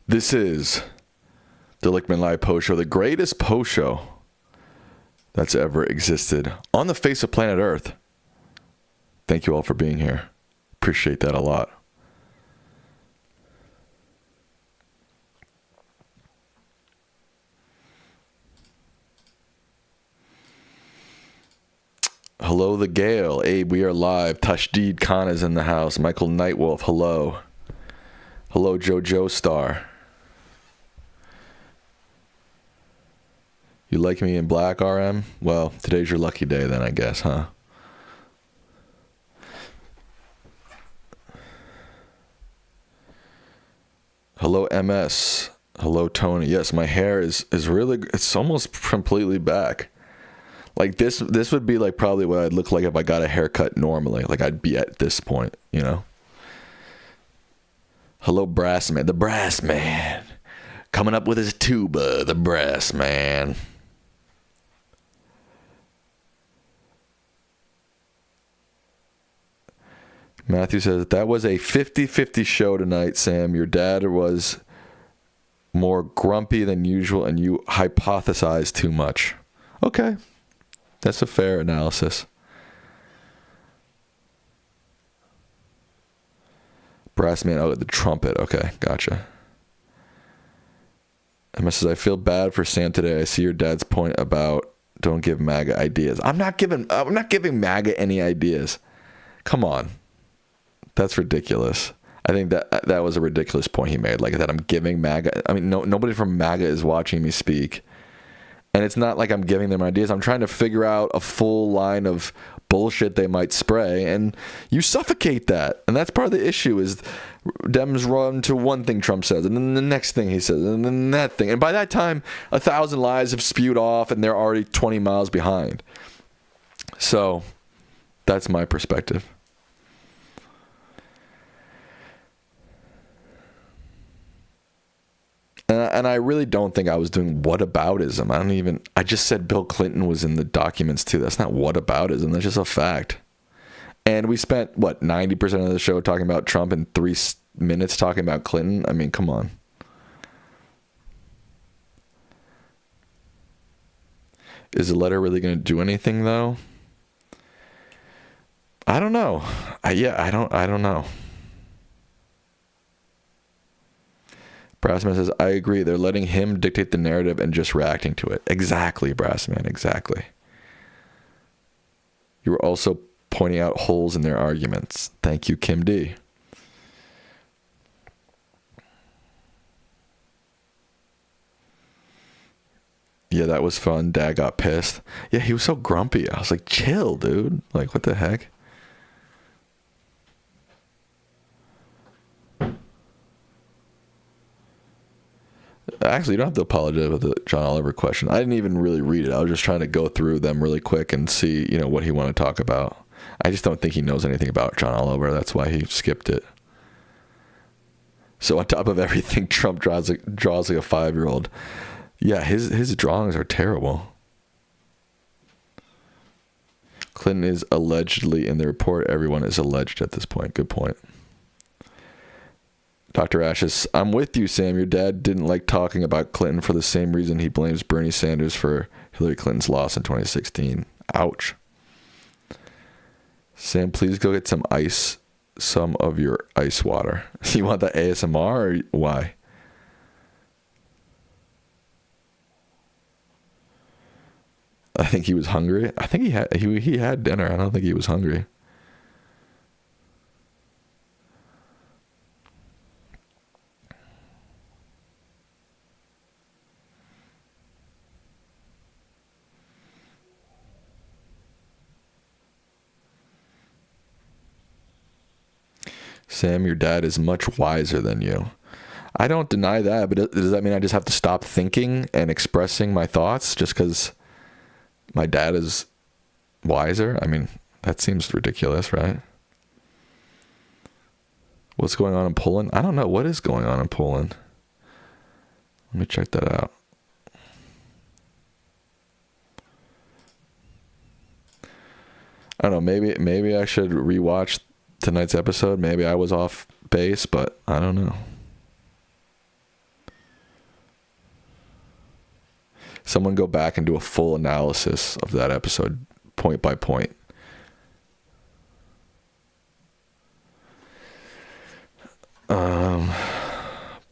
This is the Lichtman Live Post Show, the greatest post show that's ever existed on the face of planet Earth. Thank you all for being here. Appreciate that a lot. Hello, the Gale. Abe, we are live. Tashdid Khan is in the house. Michael Nightwolf, hello. Hello, JoJo Star. You like me in black, RM? Well, today's your lucky day then, I guess, huh? Hello, MS. Hello, Tony. Yes, my hair is really, it's almost completely back. Like this would be like probably what I'd look like if I got a haircut normally. Like I'd be at this point, you know? Hello, Brass Man. The Brass Man. Coming up with his tuba, the Brass Man. Matthew says, that was a 50-50 show tonight, Sam. Your dad was more grumpy than usual and you hypothesized too much. Okay. That's a fair analysis. Brass Man, oh, the trumpet. Okay, gotcha. Emma says, I feel bad for Sam today. I see your dad's point about don't give MAGA ideas. I'm not giving MAGA any ideas. Come on. That's ridiculous. I think that was a ridiculous point he made. Like that I'm giving MAGA. I mean, nobody from MAGA is watching me speak. And it's not like I'm giving them ideas. I'm trying to figure out a full line of bullshit they might spray, and you suffocate that. And that's part of the issue is Dems run to one thing Trump says, and then the next thing he says, and then that thing. And by that time, 1,000 lies have spewed off, and they're already 20 miles behind. So that's my perspective. And I really don't think I was doing whataboutism. I just said Bill Clinton was in the documents too. That's not whataboutism. That's just a fact. And we spent, 90% of the show talking about Trump and 3 minutes talking about Clinton? I mean, come on. Is the letter really going to do anything though? I don't know. I don't know. Brassman says, I agree. They're letting him dictate the narrative and just reacting to it. Exactly, Brassman. Exactly. You were also pointing out holes in their arguments. Thank you, Kim D. Yeah, that was fun. Dad got pissed. Yeah, he was so grumpy. I was like, chill, dude. Like, what the heck? Actually, you don't have to apologize about the John Oliver question. I didn't even really read it. I was just trying to go through them really quick and see, what he wanted to talk about. I just don't think he knows anything about John Oliver. That's why he skipped it. So on top of everything, Trump draws like a 5-year-old. Yeah, his drawings are terrible. Clinton is allegedly in the report. Everyone is alleged at this point. Good point. Dr. Ashes, I'm with you, Sam. Your dad didn't like talking about Clinton for the same reason he blames Bernie Sanders for Hillary Clinton's loss in 2016. Ouch. Sam, please go get some of your ice water. You want the ASMR or why? I think he was hungry. I think he had dinner. I don't think he was hungry. Sam, your dad is much wiser than you. I don't deny that, but does that mean I just have to stop thinking and expressing my thoughts just because my dad is wiser? I mean, that seems ridiculous, right? What's going on in Poland? I don't know. What is going on in Poland? Let me check that out. I don't know. Maybe I should rewatch tonight's episode. Maybe I was off base, but I don't know. Someone go back and do a full analysis of that episode, point by point.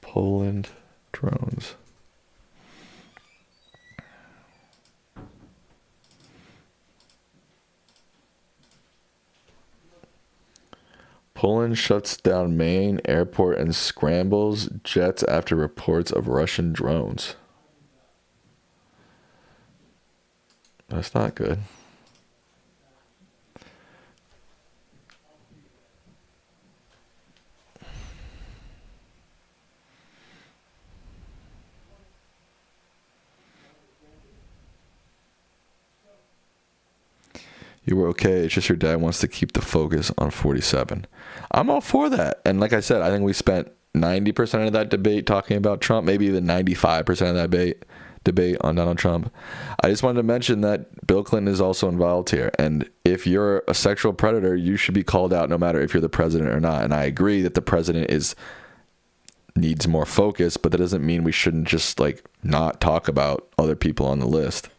Poland drones. Poland shuts down main airport and scrambles jets after reports of Russian drones. That's not good. You were okay. It's just your dad wants to keep the focus on 47. I'm all for that. And like I said, I think we spent 90% of that debate talking about Trump, maybe even 95% of that debate on Donald Trump. I just wanted to mention that Bill Clinton is also involved here. And if you're a sexual predator, you should be called out no matter if you're the president or not. And I agree that the president needs more focus, but that doesn't mean we shouldn't just like not talk about other people on the list.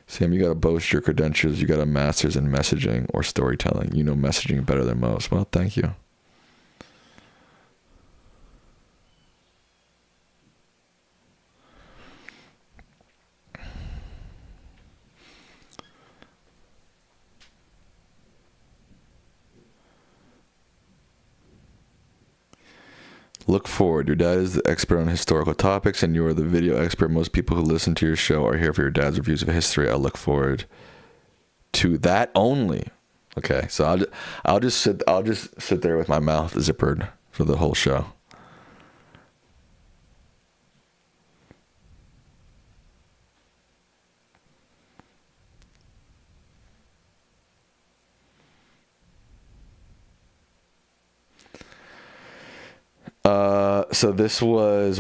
Sam, you got to boast your credentials. You got a master's in messaging or storytelling. You know messaging better than most. Well, thank you. Look forward. Your dad is the expert on historical topics, and you are the video expert. Most people who listen to your show are here for your dad's reviews of history. I look forward to that only. Okay, so I'll just sit there with my mouth zippered for the whole show. So this was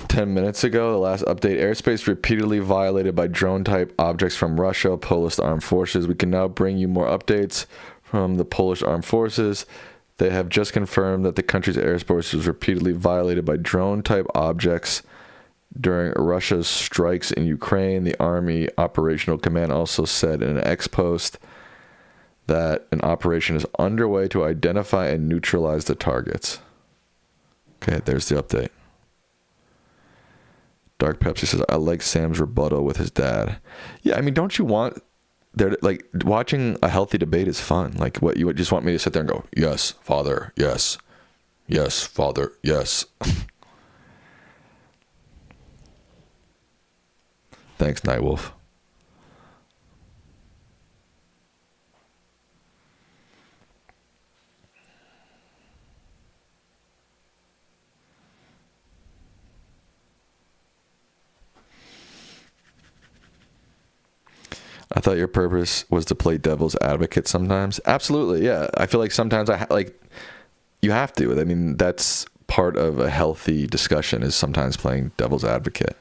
10 minutes ago, the last update. Airspace repeatedly violated by drone-type objects from Russia, Polish armed forces. We can now bring you more updates from the Polish armed forces. They have just confirmed that the country's airspace was repeatedly violated by drone-type objects during Russia's strikes in Ukraine. The Army Operational Command also said in an X post that an operation is underway to identify and neutralize the targets. Okay, there's the update. Dark Pepsi says, I like Sam's rebuttal with his dad. Yeah, I mean, don't you want there, like, watching a healthy debate is fun. Like, what, you would just want me to sit there and go, yes, father, yes. Yes, father, yes. Thanks, Nightwolf. I thought your purpose was to play devil's advocate sometimes. Absolutely, yeah. I feel like sometimes you have to. I mean, that's part of a healthy discussion is sometimes playing devil's advocate.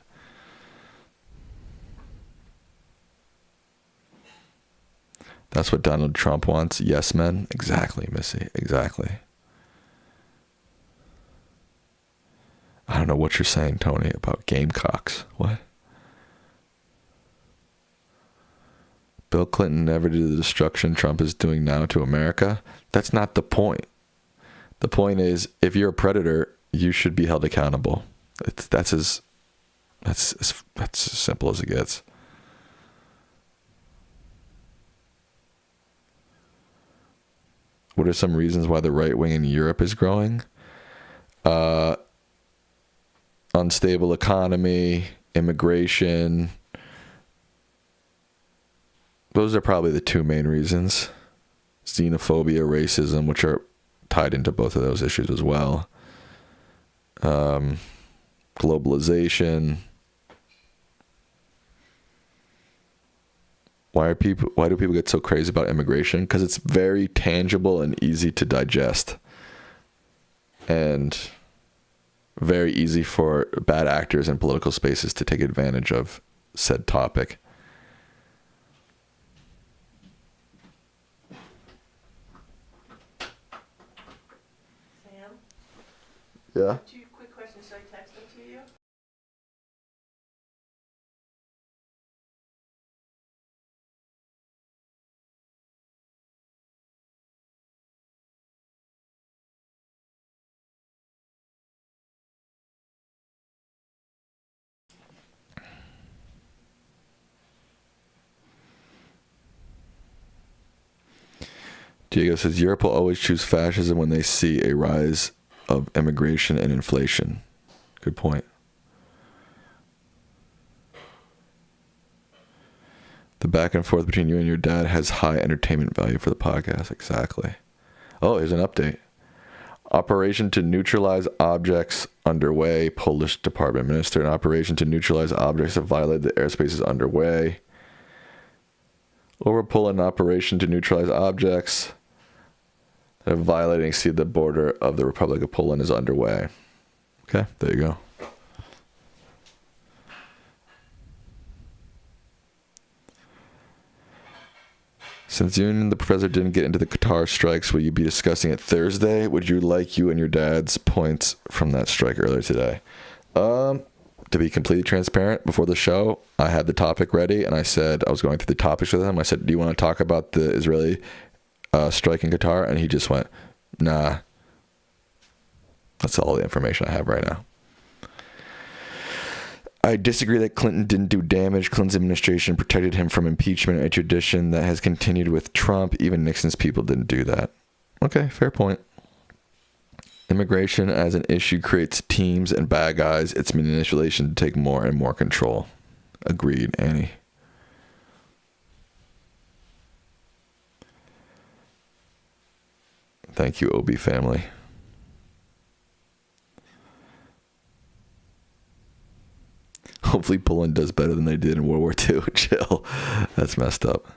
That's what Donald Trump wants. Yes, men. Exactly, Missy. Exactly. I don't know what you're saying, Tony, about Gamecocks. What? Bill Clinton never did the destruction Trump is doing now to America. That's not the point. The point is, if you're a predator, you should be held accountable. That's as simple as it gets. What are some reasons why the right wing in Europe is growing? Unstable economy, immigration. Those are probably the two main reasons. Xenophobia, racism, which are tied into both of those issues as well. Globalization. Why do people get so crazy about immigration? Because it's very tangible and easy to digest. And very easy for bad actors in political spaces to take advantage of said topic. Yeah. Two quick questions. Should I text them to you? Diego says Europe will always choose fascism when they see a rise of immigration and inflation. Good point. The back and forth between you and your dad has high entertainment value for the podcast. Exactly. Oh, here's an update. Operation to neutralize objects underway. Polish Department Minister. An operation to neutralize objects that violate the airspace is underway. Over Poland, an operation to neutralize objects that have violated and exceed the border of the Republic of Poland is underway. Okay, there you go. Since you and the professor didn't get into the Qatar strikes, will you be discussing it Thursday? Would you like you and your dad's points from that strike earlier today? To be completely transparent, before the show, I had the topic ready, and I said, I was going through the topics with him. I said, do you want to talk about the Israeli strike in Qatar? And he just went, nah. That's all the information I have right now. I disagree that Clinton didn't do damage. Clinton's administration protected him from impeachment, a tradition that has continued with Trump. Even Nixon's people didn't do that. Okay, fair point. Immigration as an issue creates teams and bad guys. It's manipulation to take more and more control. Agreed, Annie. Thank you, OB family. Hopefully Poland does better than they did in World War II. Chill. That's messed up.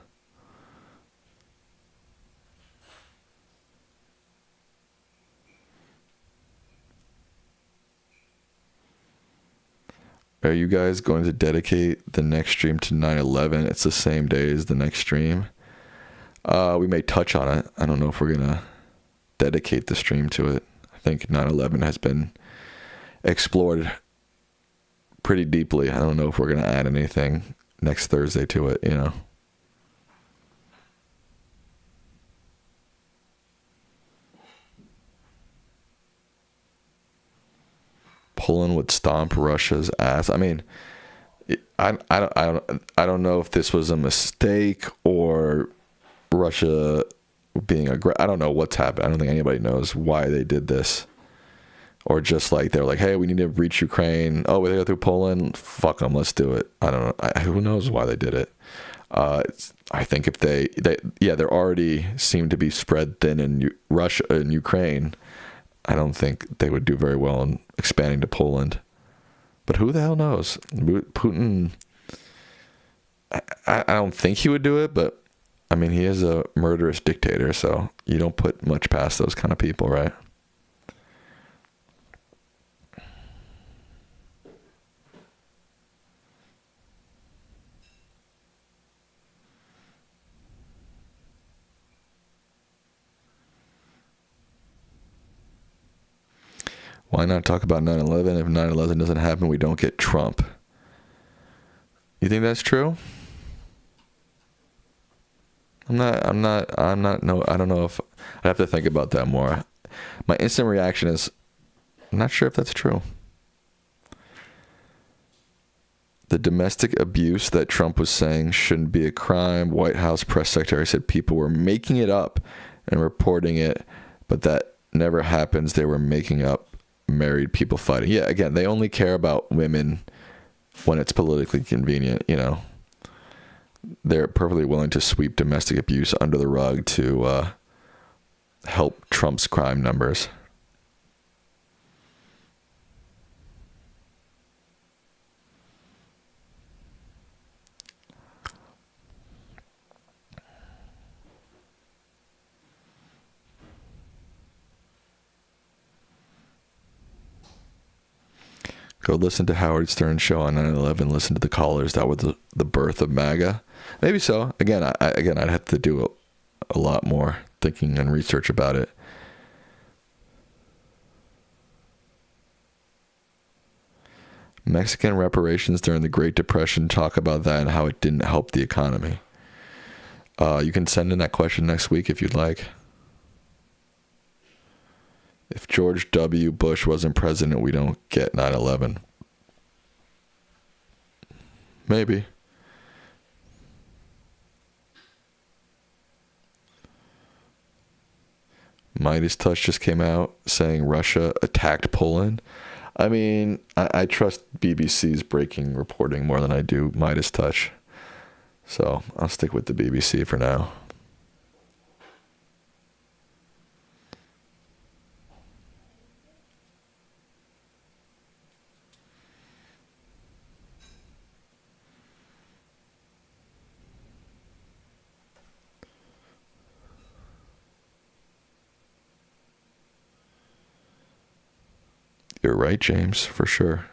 Are you guys going to dedicate the next stream to 9/11? It's the same day as the next stream. We may touch on it. I don't know if we're going to dedicate the stream to it. I think 9/11 has been explored pretty deeply. I don't know if we're going to add anything next Thursday to it, you know. Poland would stomp Russia's ass. I mean, I don't know if this was a mistake or Russia being I don't know what's happened. I don't think anybody knows why they did this. Or just like they're like, hey, we need to reach Ukraine. Oh, we gotta go through Poland. Fuck them, let's do it. I don't know. Who knows why they did it? I think if they already seem to be spread thin in Russia and Ukraine. I don't think they would do very well in expanding to Poland. But who the hell knows? Putin, I don't think he would do it, but I mean, he is a murderous dictator, so you don't put much past those kind of people, right? Why not talk about 9/11? If 9/11 doesn't happen, we don't get Trump. You think that's true? I don't know if I have to think about that more. My instant reaction is, I'm not sure if that's true. The domestic abuse that Trump was saying shouldn't be a crime. White House press secretary said people were making it up and reporting it, but that never happens. They were making up married people fighting. Yeah, again, they only care about women when it's politically convenient, you know. They're perfectly willing to sweep domestic abuse under the rug to help Trump's crime numbers. Go listen to Howard Stern's show on 9/11. Listen to the callers that were the birth of MAGA. Maybe so. Again, I'd have to do a lot more thinking and research about it. Mexican reparations during the Great Depression. Talk about that and how it didn't help the economy. You can send in that question next week if you'd like. If George W. Bush wasn't president, we don't get 9/11. Maybe. Midas Touch just came out saying Russia attacked Poland. I mean, I trust BBC's breaking reporting more than I do Midas Touch. So I'll stick with the BBC for now. You're right, James, for sure.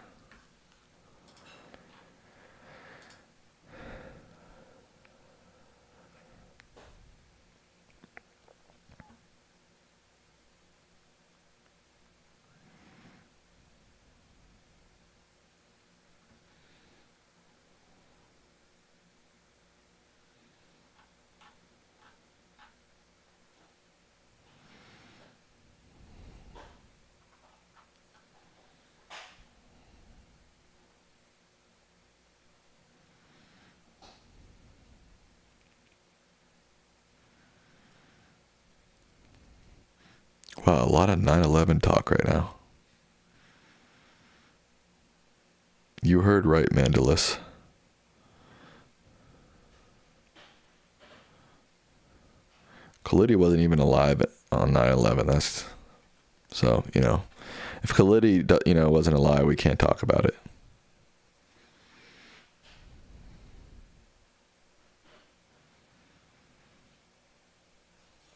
Wow, a lot of 9/11 talk right now. You heard right, Mandalus. Khalidi wasn't even alive on 9/11. That's so, if Khalidi, wasn't alive, we can't talk about it.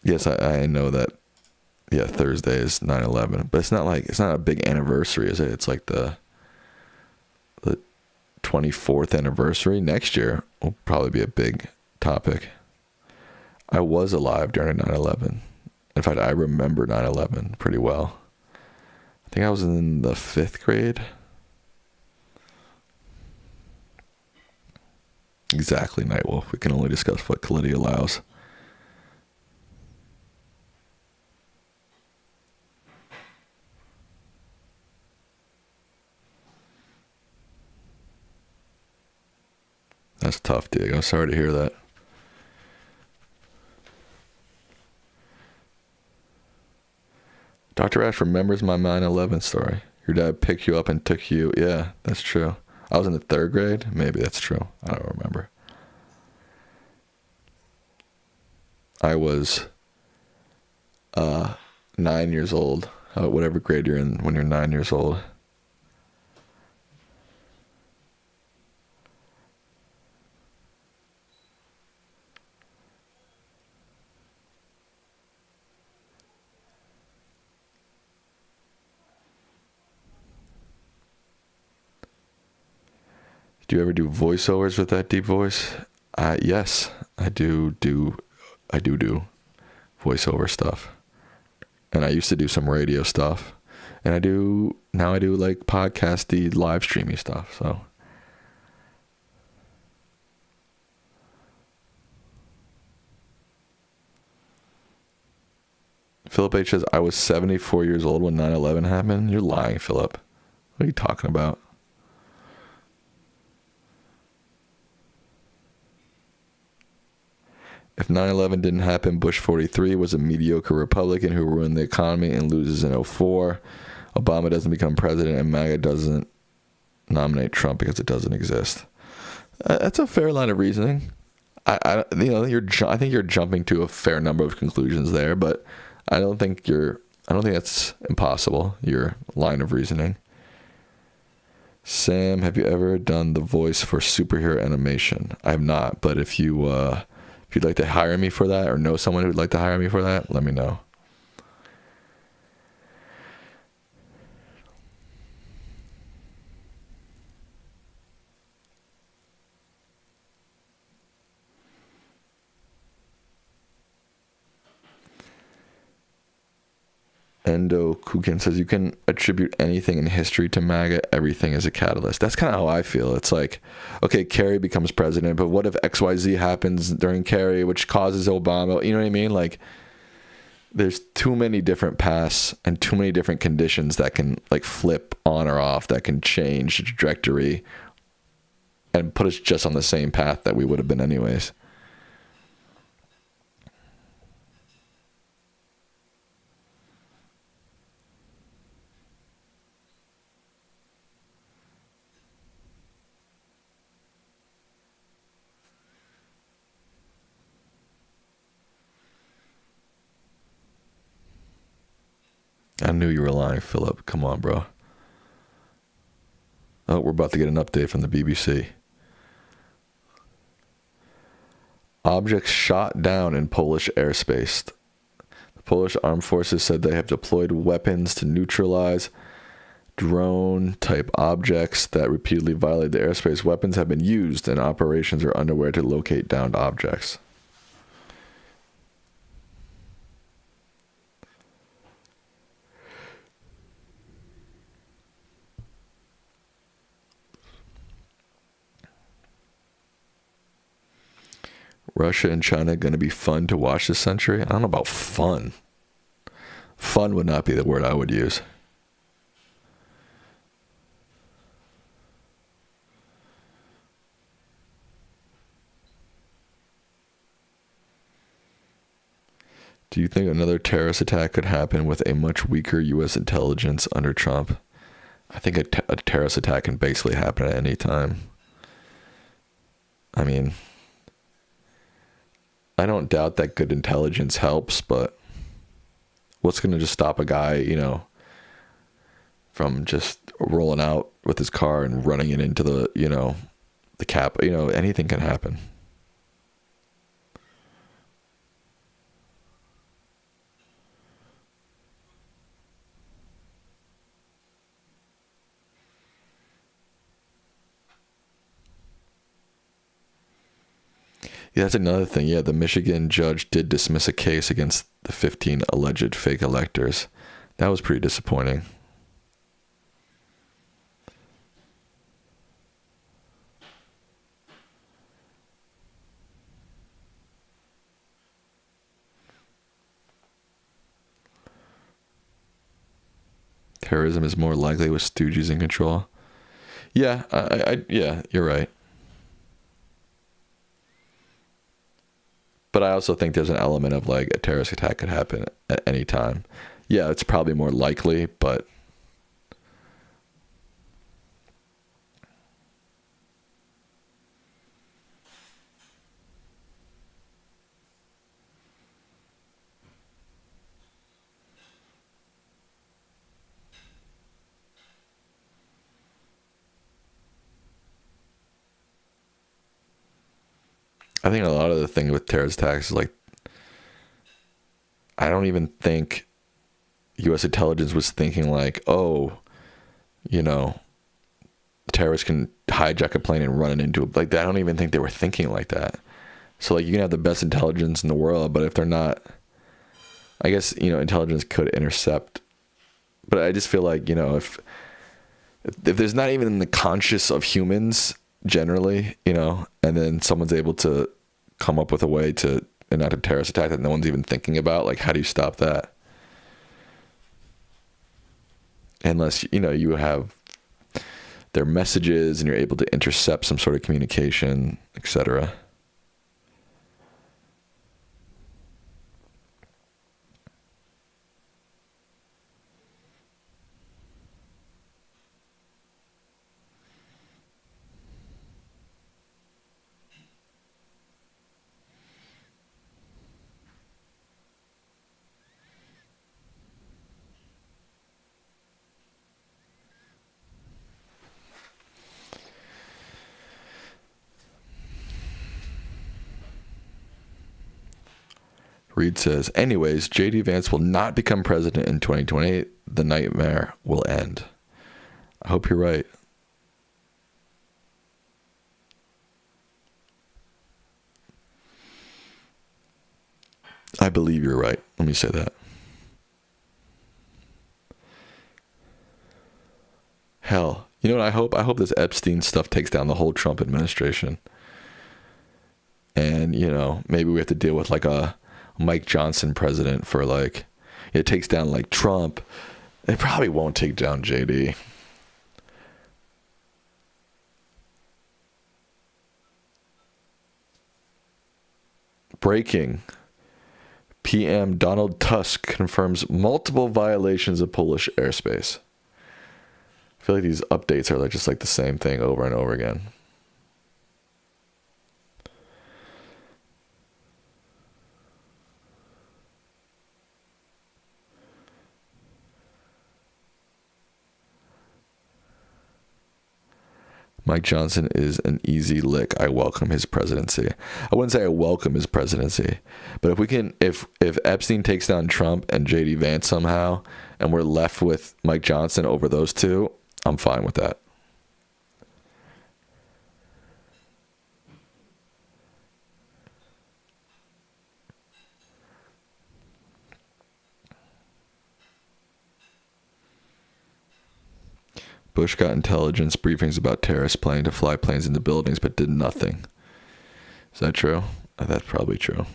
Yes, I know that. Yeah, Thursday is 9/11, but it's not a big anniversary, is it? It's like the 24th anniversary. Next year will probably be a big topic. I was alive during 9/11. In fact, I remember 9/11 pretty well. I think I was in the 5th grade. Exactly, Nightwolf. We can only discuss what Khalidi allows. That's tough, dude. I'm sorry to hear that. Dr. Ash remembers my 9/11 story. Your dad picked you up and took you. Yeah, that's true. I was in the 3rd grade. Maybe that's true. I don't remember. I was 9 years old. Whatever grade you're in when you're 9 years old. Do you ever do voiceovers with that deep voice? Yes, I do voiceover stuff. And I used to do some radio stuff. And now I do like podcasty live streamy stuff. So Philip H says, I was 74 years old when 9/11 happened. You're lying, Philip. What are you talking about? If 9/11 didn't happen, Bush 43 was a mediocre Republican who ruined the economy and loses in 2004. Obama doesn't become president and MAGA doesn't nominate Trump because it doesn't exist. That's a fair line of reasoning. I think you're jumping to a fair number of conclusions there, but I don't think that's impossible, your line of reasoning. Sam, have you ever done the voice for superhero animation? I have not, but if you'd like to hire me for that or know someone who'd like to hire me for that, let me know. Endo Kukin says you can attribute anything in history to MAGA. Everything is a catalyst. That's kind of how I feel. It's like, okay, Kerry becomes president, but what if XYZ happens during Kerry, which causes Obama? You know what I mean? Like, there's too many different paths and too many different conditions that can like flip on or off, that can change the trajectory and put us just on the same path that we would have been anyways. I knew you were lying, Philip. Come on, bro. Oh, we're about to get an update from the BBC. Objects shot down in Polish airspace. The Polish armed forces said they have deployed weapons to neutralize drone-type objects that repeatedly violate the airspace. Weapons have been used and operations are underway to locate downed objects. Russia and China going to be fun to watch this century? I don't know about fun. Fun would not be the word I would use. Do you think another terrorist attack could happen with a much weaker U.S. intelligence under Trump? I think a terrorist attack can basically happen at any time. I mean, I don't doubt that good intelligence helps, but what's going to just stop a guy, you know, from just rolling out with his car and running it into the, you know, the cap? You know, anything can happen. Yeah, that's another thing. Yeah, the Michigan judge did dismiss a case against the 15 alleged fake electors. That was pretty disappointing. Terrorism is more likely with stooges in control. Yeah, yeah, you're right. But I also think there's an element of like a terrorist attack could happen at any time. Yeah, it's probably more likely, but I think a lot of the thing with terrorist attacks is like, I don't even think U.S. intelligence was thinking like, oh, you know, terrorists can hijack a plane and run it into it. Like, I don't even think they were thinking like that. So like, you can have the best intelligence in the world, but if they're not, I guess, you know, intelligence could intercept. But I just feel like, you know, if there's not even in the conscious of humans generally, you know, and then someone's able to come up with a way to enact a terrorist attack that no one's even thinking about, like, how do you stop that? Unless, you know, you have their messages and you're able to intercept some sort of communication, etc. Reed says, anyways, J.D. Vance will not become president in 2028. The nightmare will end. I hope you're right. I believe you're right. Let me say that. Hell, you know what I hope? I hope this Epstein stuff takes down the whole Trump administration. And, you know, maybe we have to deal with like a Mike Johnson president for like, it takes down like Trump. They probably won't take down JD. Breaking. PM Donald Tusk confirms multiple violations of Polish airspace. I feel like these updates are like just like the same thing over and over again. Mike Johnson is an easy lick. I welcome his presidency. I wouldn't say I welcome his presidency, but if we can, if Epstein takes down Trump and JD Vance somehow, and we're left with Mike Johnson over those two, I'm fine with that. Bush got intelligence briefings about terrorists planning to fly planes into buildings, but did nothing. Is that true? That's probably true.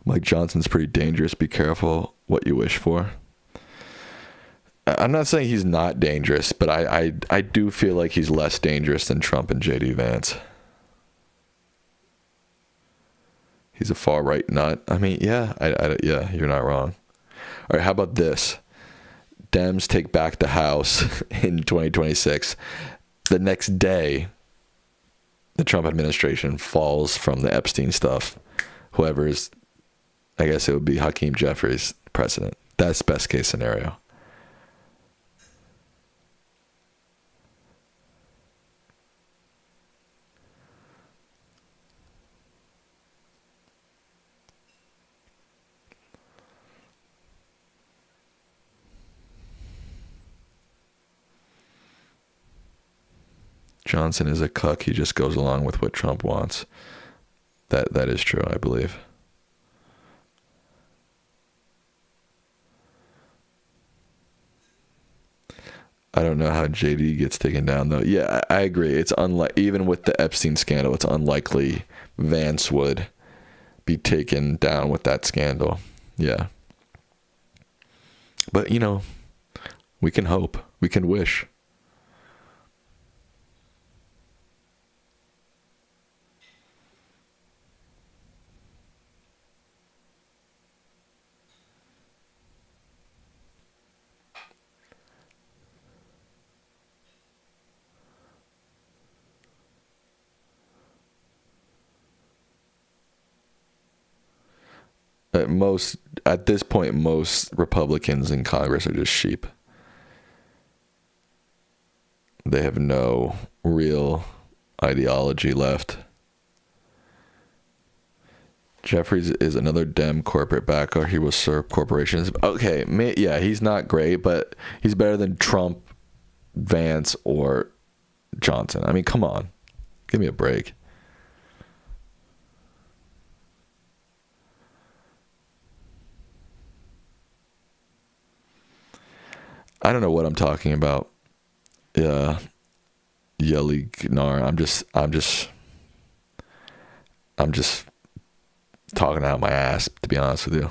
Mike Johnson's pretty dangerous. Be careful what you wish for. I'm not saying he's not dangerous, but I do feel like he's less dangerous than Trump and JD Vance. He's a far right nut. I mean, yeah, yeah, you're not wrong. All right, how about this? Dems take back the House in 2026. The next day, the Trump administration falls from the Epstein stuff. Whoever's, I guess it would be Hakeem Jeffries president. That's best case scenario. Johnson is a cuck. He just goes along with what Trump wants. That is true, I believe. I don't know how JD gets taken down, though. Yeah, I agree. It's even with the Epstein scandal, it's unlikely Vance would be taken down with that scandal. Yeah. But, you know, we can hope. We can wish. At this point, most Republicans in Congress are just sheep. They have no real ideology left. Jeffries is another Dem corporate backer. He will serve corporations. Okay, yeah, he's not great, but he's better than Trump, Vance, or Johnson. I mean, come on. Give me a break. I don't know what I'm talking about. Yeah, Yeli Gnar. I'm just talking out my ass, to be honest with you.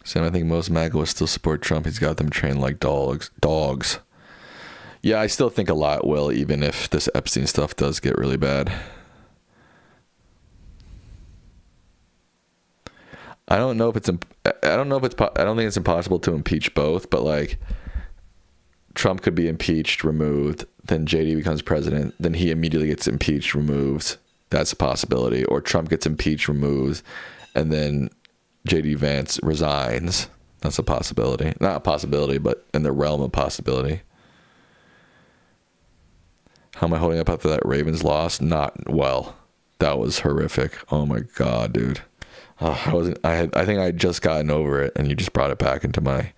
Sam, I think most MAGA will still support Trump. He's got them trained like dogs. Yeah, I still think a lot will, even if this Epstein stuff does get really bad. I don't know if it's. I don't think it's impossible to impeach both, but like, Trump could be impeached, removed, then JD becomes president, then he immediately gets impeached, removed. That's a possibility. Or Trump gets impeached, removed, and then JD Vance resigns. That's a possibility. Not a possibility, but in the realm of possibility. How am I holding up after that Ravens loss? Not well. That was horrific. Oh my God, dude. I think I had just gotten over it, and you just brought it back into my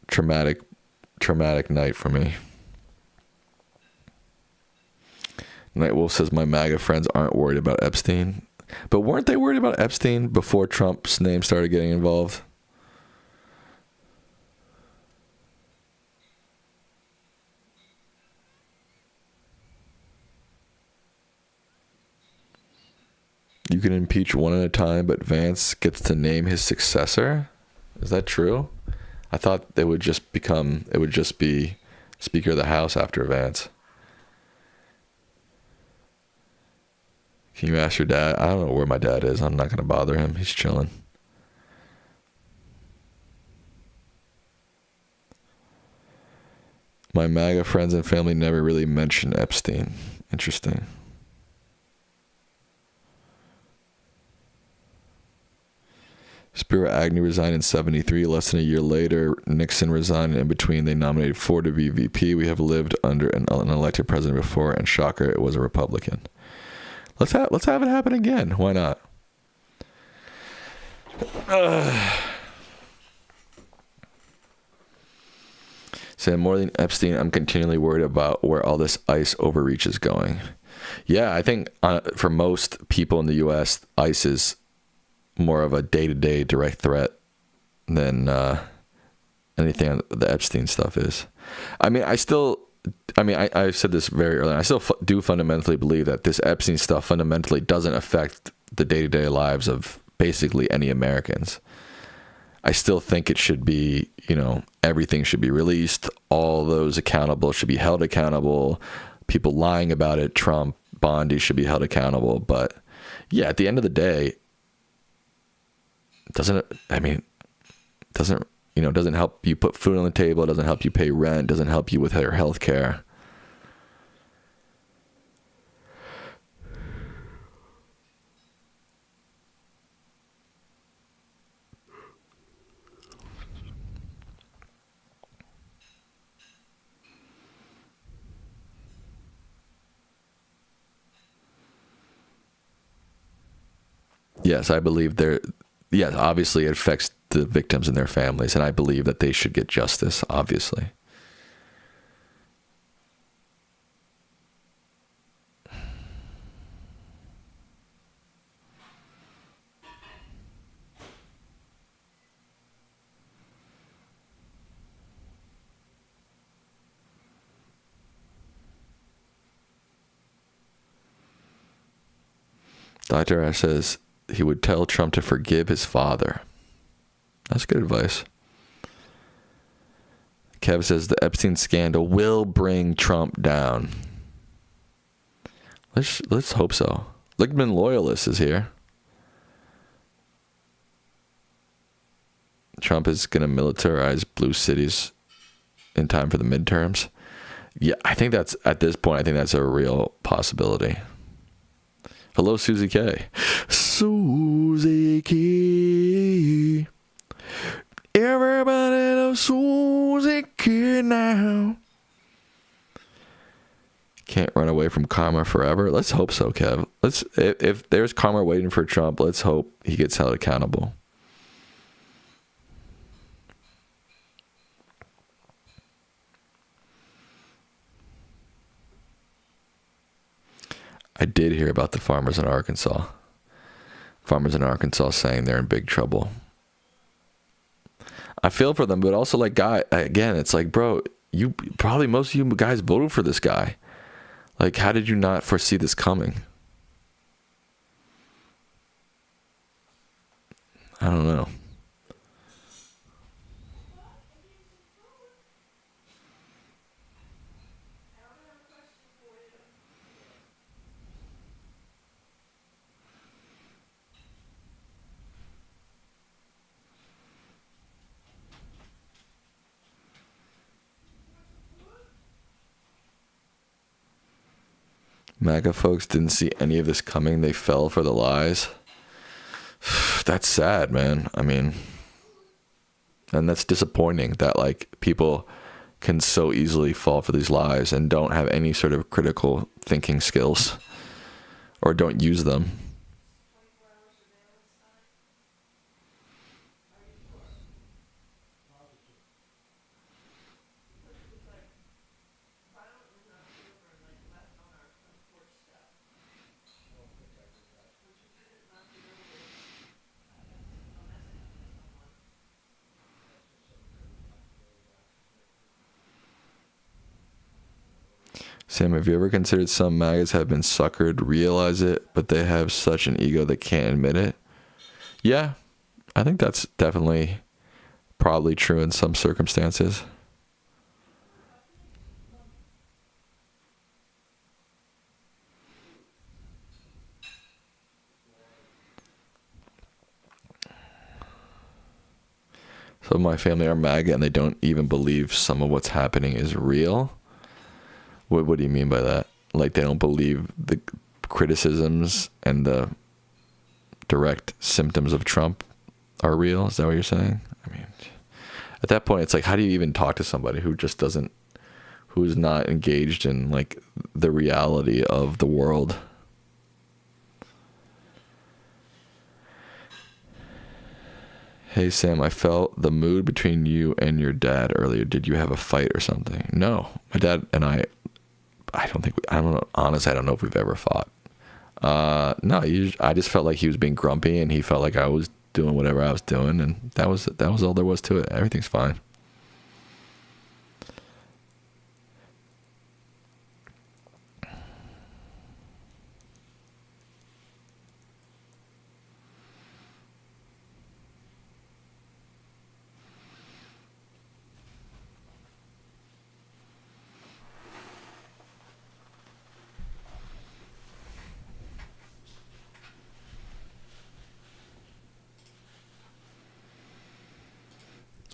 traumatic night for me. Nightwolf says my MAGA friends aren't worried about Epstein. But weren't they worried about Epstein before Trump's name started getting involved? You can impeach one at a time, but Vance gets to name his successor? Is that true? I thought it would just be Speaker of the House after Vance. Can you ask your dad? I don't know where my dad is. I'm not going to bother him. He's chilling. My MAGA friends and family never really mention Epstein. Interesting. Spiro Agnew resigned in 73. Less than a year later, Nixon resigned. In between, they nominated Ford to be VP. We have lived under an elected president before, and shocker, it was a Republican. Let's have it happen again. Why not? Saying more than Epstein, I'm continually worried about where all this ICE overreach is going. Yeah, I think for most people in the U.S., ICE is more of a day-to-day direct threat than anything the Epstein stuff is. I said this very early. I still do fundamentally believe that this Epstein stuff fundamentally doesn't affect the day-to-day lives of basically any Americans. I still think it should be, everything should be released. All those accountable should be held accountable. People lying about it, Trump, Bondi should be held accountable. But yeah, at the end of the day, doesn't help you put food on the table, doesn't help you pay rent, doesn't help you with your health care. Yes, I believe obviously it affects the victims and their families, and I believe that they should get justice, obviously. Dr. Ash says he would tell Trump to forgive his father. That's good advice. Kev says the Epstein scandal will bring Trump down. Let's hope so. Lichtman Loyalist is here. Trump is going to militarize blue cities in time for the midterms. Yeah, I think that's, at this point, I think that's a real possibility. Hello, Susie K. Susie K. Everybody loves Susie K now. Can't run away from karma forever. Let's hope so, Kev. If there's karma waiting for Trump, let's hope he gets held accountable. I did hear about the farmers in Arkansas. Farmers in Arkansas saying they're in big trouble. I feel for them, but also like, guy, again, it's like, bro, most of you guys voted for this guy. Like, how did you not foresee this coming? I don't know. MAGA folks didn't see any of this coming. They fell for the lies. That's sad, man. I mean, and that's disappointing that like people can so easily fall for these lies and don't have any sort of critical thinking skills or don't use them. Sam, have you ever considered some MAGAs have been suckered, realize it, but they have such an ego they can't admit it? Yeah, I think that's definitely probably true in some circumstances. Some of my family are MAGA and they don't even believe some of what's happening is real. What do you mean by that? Like they don't believe the criticisms and the direct symptoms of Trump are real? Is that what you're saying? I mean, at that point, it's like, how do you even talk to somebody who just doesn't, who's not engaged in like the reality of the world? Hey Sam, I felt the mood between you and your dad earlier. Did you have a fight or something? No, my dad and I don't think, I don't know, honestly, I don't know if we've ever fought. No, I just felt like he was being grumpy and he felt like I was doing whatever I was doing, and that was all there was to it. Everything's fine.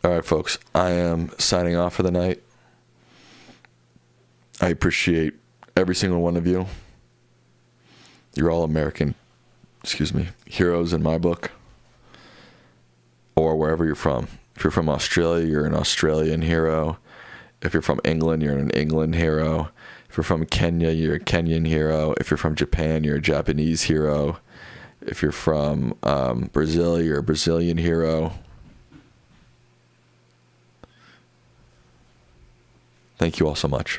All right, folks, I am signing off for the night. I appreciate every single one of you. You're all American, heroes in my book, or wherever you're from. If you're from Australia, you're an Australian hero. If you're from England, you're an England hero. If you're from Kenya, you're a Kenyan hero. If you're from Japan, you're a Japanese hero. If you're from Brazil, you're a Brazilian hero. Thank you all so much.